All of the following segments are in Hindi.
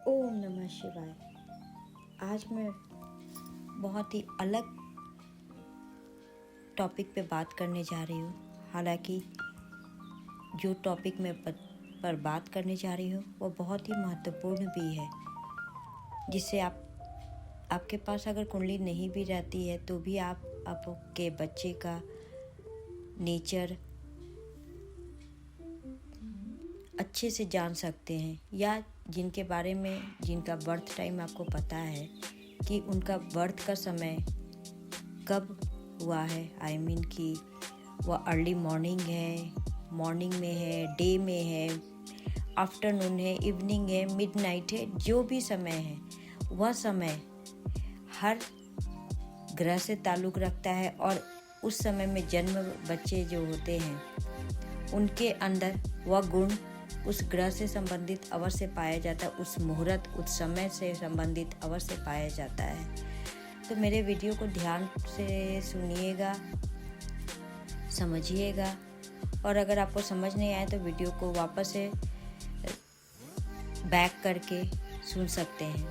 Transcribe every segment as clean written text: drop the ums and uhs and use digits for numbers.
ओम नमः शिवाय। आज मैं बहुत ही अलग टॉपिक पे बात करने जा रही हूँ। हालांकि जो टॉपिक मैं पर बात करने जा रही हूँ वो बहुत ही महत्वपूर्ण भी है, जिससे आपके पास अगर कुंडली नहीं भी रहती है तो भी आप आपके बच्चे का नेचर अच्छे से जान सकते हैं, या जिनके बारे में जिनका बर्थ टाइम आपको पता है कि उनका बर्थ का समय कब हुआ है। कि वह अर्ली मॉर्निंग है, मॉर्निंग में है, डे में है, आफ्टरनून है, इवनिंग है, मिडनाइट है, जो भी समय है वह समय हर ग्रह से ताल्लुक़ रखता है। और उस समय में जन्म बच्चे जो होते हैं उनके अंदर वह गुण उस ग्रह से संबंधित अवश्य पाया जाता है, उस मुहूर्त उस समय से संबंधित अवश्य पाया जाता है। तो मेरे वीडियो को ध्यान से सुनिएगा, समझिएगा, और अगर आपको समझ नहीं आए तो वीडियो को वापस से बैक करके सुन सकते हैं,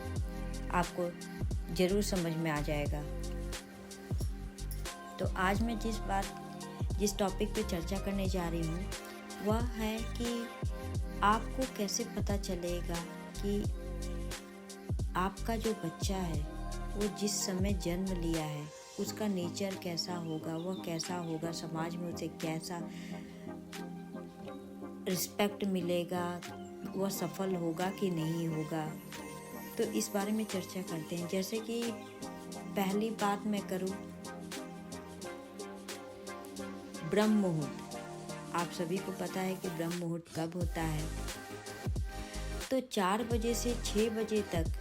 आपको ज़रूर समझ में आ जाएगा। तो आज मैं जिस टॉपिक पे चर्चा करने जा रही हूँ वह है कि आपको कैसे पता चलेगा कि आपका जो बच्चा है वो जिस समय जन्म लिया है उसका नेचर कैसा होगा, वह कैसा होगा, समाज में उसे कैसा रिस्पेक्ट मिलेगा, वह सफल होगा कि नहीं होगा। तो इस बारे में चर्चा करते हैं। जैसे कि पहली बात मैं करूँ, ब्रह्म मुहूर्त। आप सभी को पता है कि ब्रह्म मुहूर्त कब होता है। तो 4 बजे से 6 बजे तक,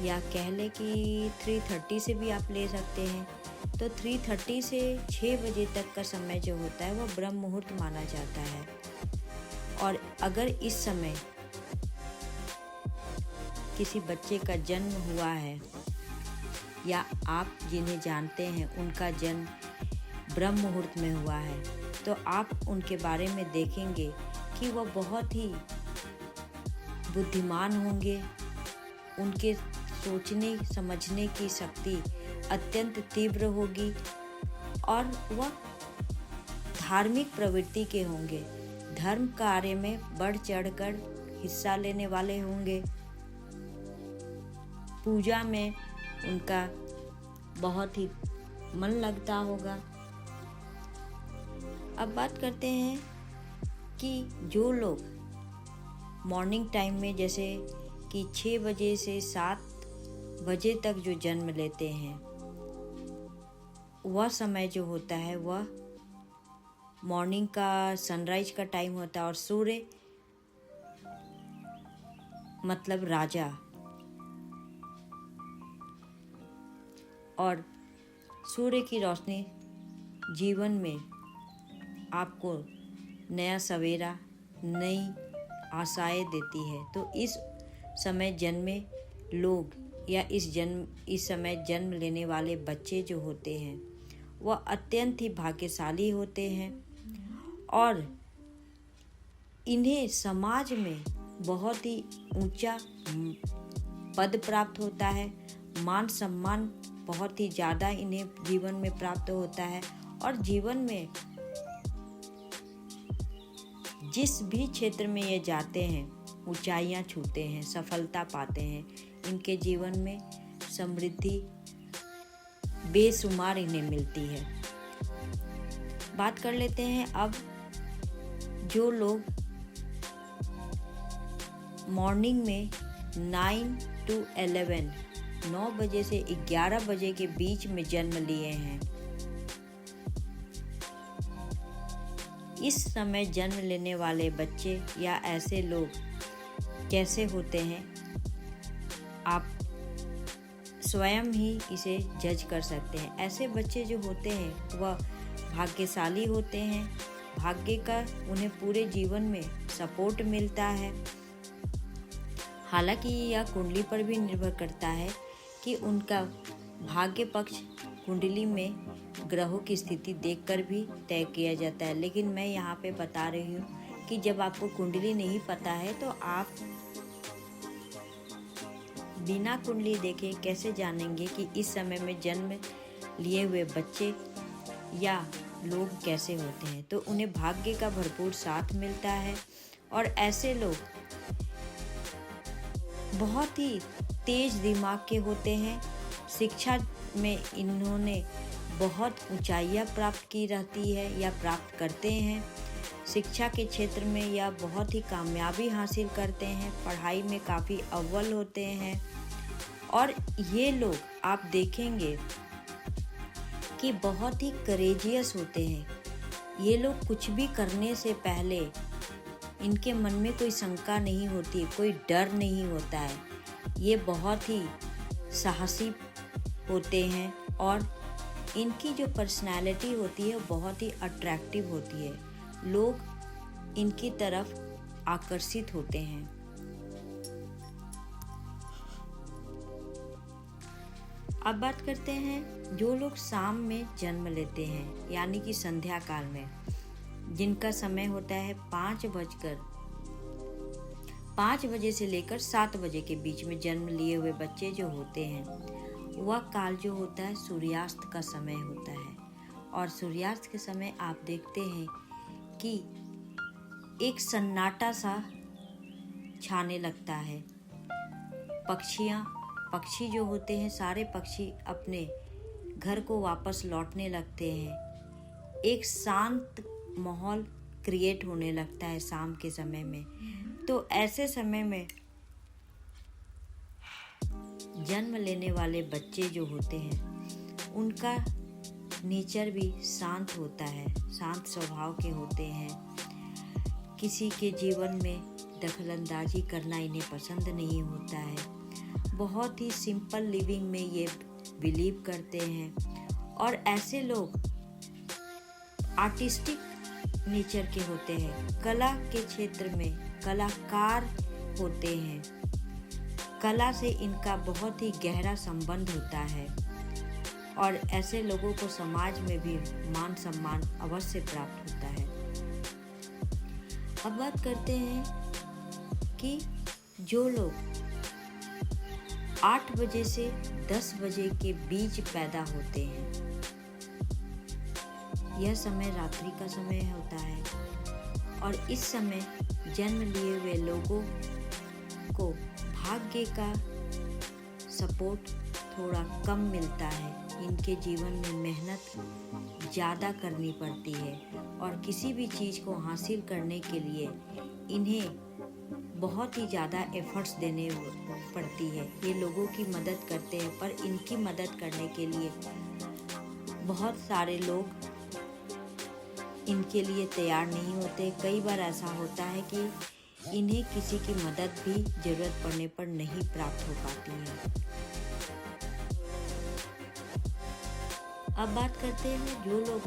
या कह ले कि 3:30 से भी आप ले सकते हैं। तो 3:30 से 6 बजे तक का समय जो होता है वह ब्रह्म मुहूर्त माना जाता है। और अगर इस समय किसी बच्चे का जन्म हुआ है, या आप जिन्हें जानते हैं उनका जन्म ब्रह्म मुहूर्त में हुआ है, तो आप उनके बारे में देखेंगे कि वह बहुत ही बुद्धिमान होंगे। उनके सोचने समझने की शक्ति अत्यंत तीव्र होगी और वह धार्मिक प्रवृत्ति के होंगे। धर्म कार्य में बढ़ चढ़कर हिस्सा लेने वाले होंगे। पूजा में उनका बहुत ही मन लगता होगा। अब बात करते हैं कि जो लोग मॉर्निंग टाइम में, जैसे कि 6 बजे से 7 बजे तक जो जन्म लेते हैं, वह समय जो होता है वह मॉर्निंग का सनराइज का टाइम होता है। और सूर्य मतलब राजा, और सूर्य की रोशनी जीवन में आपको नया सवेरा, नई आशाएं देती है। तो इस समय जन्मे लोग, या इस समय जन्म लेने वाले बच्चे जो होते हैं वह अत्यंत ही भाग्यशाली होते हैं, और इन्हें समाज में बहुत ही ऊंचा पद प्राप्त होता है। मान सम्मान बहुत ही ज़्यादा इन्हें जीवन में प्राप्त होता है, और जीवन में जिस भी क्षेत्र में ये जाते हैं ऊंचाइयां छूते हैं, सफलता पाते हैं। इनके जीवन में समृद्धि बेशुमार इन्हें मिलती है। बात कर लेते हैं अब जो लोग मॉर्निंग में 9 to 11, 9 बजे से 11 बजे के बीच में जन्म लिए हैं। इस समय जन्म लेने वाले बच्चे या ऐसे लोग कैसे होते हैं, आप स्वयं ही इसे जज कर सकते हैं। ऐसे बच्चे जो होते हैं वह भाग्यशाली होते हैं। भाग्य का उन्हें पूरे जीवन में सपोर्ट मिलता है। हालांकि यह कुंडली पर भी निर्भर करता है कि उनका भाग्य पक्ष कुंडली में ग्रहों की स्थिति देखकर भी तय किया जाता है। लेकिन मैं यहाँ पे बता रही हूँ कि जब आपको कुंडली नहीं पता है तो आप बिना कुंडली देखे कैसे जानेंगे कि इस समय में जन्म लिए हुए बच्चे या लोग कैसे होते हैं? तो उन्हें भाग्य का भरपूर साथ मिलता है और ऐसे लोग बहुत ही तेज दिमाग के होते हैं। शिक्षा में इन्होंने बहुत ऊंचाइयां प्राप्त की रहती है या प्राप्त करते हैं। शिक्षा के क्षेत्र में यह बहुत ही कामयाबी हासिल करते हैं, पढ़ाई में काफ़ी अव्वल होते हैं। और ये लोग आप देखेंगे कि बहुत ही करेजियस होते हैं। ये लोग कुछ भी करने से पहले इनके मन में कोई शंका नहीं होती, कोई डर नहीं होता है। ये बहुत ही साहसी होते हैं और इनकी जो पर्सनालिटी होती है बहुत ही अट्रैक्टिव होती है। लोग इनकी तरफ आकर्षित होते हैं। अब बात करते हैं जो लोग शाम में जन्म लेते हैं, यानी कि संध्या काल में, जिनका समय होता है 5 बजे से लेकर 7 बजे के बीच में जन्म लिए हुए बच्चे जो होते हैं, वह काल जो होता है सूर्यास्त का समय होता है। और सूर्यास्त के समय आप देखते हैं कि एक सन्नाटा सा छाने लगता है। पक्षी जो होते हैं, सारे पक्षी अपने घर को वापस लौटने लगते हैं। एक शांत माहौल क्रिएट होने लगता है शाम के समय में। तो ऐसे समय में जन्म लेने वाले बच्चे जो होते हैं उनका नेचर भी शांत होता है, शांत स्वभाव के होते हैं। किसी के जीवन में दखलंदाजी करना इन्हें पसंद नहीं होता है। बहुत ही सिंपल लिविंग में ये बिलीव करते हैं। और ऐसे लोग आर्टिस्टिक नेचर के होते हैं, कला के क्षेत्र में कलाकार होते हैं। कला से इनका बहुत ही गहरा संबंध होता है और ऐसे लोगों को समाज में भी मान सम्मान अवश्य प्राप्त होता है। अब बात करते हैं कि जो लोग 8 बजे से 10 बजे के बीच पैदा होते हैं, यह समय रात्रि का समय होता है और इस समय जन्म लिए हुए लोगों को भाग्य का सपोर्ट थोड़ा कम मिलता है। इनके जीवन में मेहनत ज़्यादा करनी पड़ती है और किसी भी चीज़ को हासिल करने के लिए इन्हें बहुत ही ज़्यादा एफर्ट्स देने पड़ती है। ये लोगों की मदद करते हैं, पर इनकी मदद करने के लिए बहुत सारे लोग इनके लिए तैयार नहीं होते। कई बार ऐसा होता है कि इन्हें किसी की मदद भी ज़रूरत पड़ने पर नहीं प्राप्त हो पाती है। अब बात करते हैं जो लोग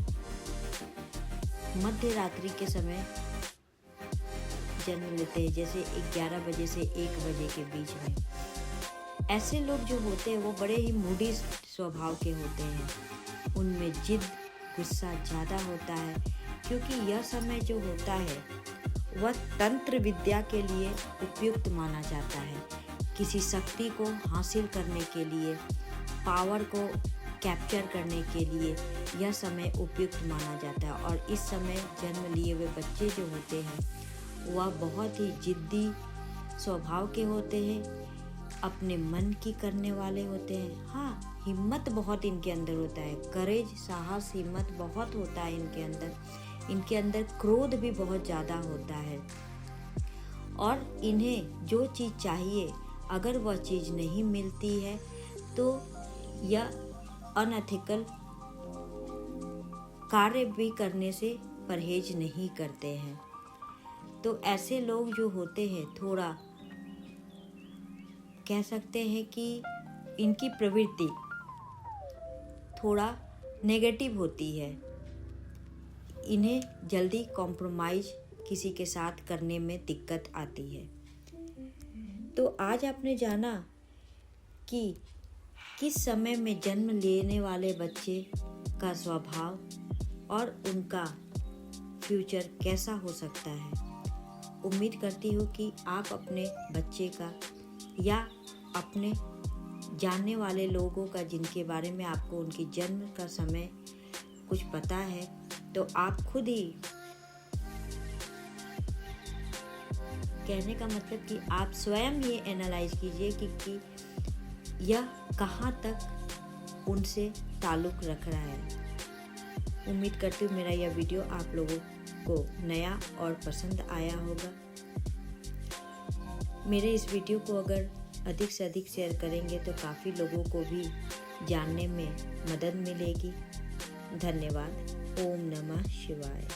मध्य रात्रि के समय जन्म लेते हैं, जैसे 11 बजे से 1 बजे के बीच में। ऐसे लोग जो होते हैं वो बड़े ही मूडी स्वभाव के होते हैं। उनमें जिद, गुस्सा ज़्यादा होता है, क्योंकि यह समय जो होता है वह तंत्र विद्या के लिए उपयुक्त माना जाता है। किसी शक्ति को हासिल करने के लिए, पावर को कैप्चर करने के लिए यह समय उपयुक्त माना जाता है। और इस समय जन्म लिए हुए बच्चे जो होते हैं वह बहुत ही जिद्दी स्वभाव के होते हैं, अपने मन की करने वाले होते हैं। हाँ, हिम्मत बहुत इनके अंदर होता है, करेज, साहस, हिम्मत बहुत होता है इनके अंदर। इनके अंदर क्रोध भी बहुत ज़्यादा होता है और इन्हें जो चीज़ चाहिए अगर वह चीज़ नहीं मिलती है तो यह अनएथिकल कार्य भी करने से परहेज नहीं करते हैं। तो ऐसे लोग जो होते हैं थोड़ा कह सकते हैं कि इनकी प्रवृत्ति थोड़ा नेगेटिव होती है। इन्हें जल्दी कॉम्प्रोमाइज़ किसी के साथ करने में दिक्कत आती है। तो आज आपने जाना कि किस समय में जन्म लेने वाले बच्चे का स्वभाव और उनका फ्यूचर कैसा हो सकता है। उम्मीद करती हूँ कि आप अपने बच्चे का या अपने जानने वाले लोगों का जिनके बारे में आपको उनकी जन्म का समय कुछ पता है, तो आप खुद ही, कहने का मतलब कि आप स्वयं ये एनालाइज कीजिए कि यह कहाँ तक उनसे ताल्लुक़ रख रहा है। उम्मीद करती हूँ मेरा यह वीडियो आप लोगों को नया और पसंद आया होगा। मेरे इस वीडियो को अगर अधिक से अधिक शेयर करेंगे तो काफ़ी लोगों को भी जानने में मदद मिलेगी। धन्यवाद। ओम नमः शिवाय।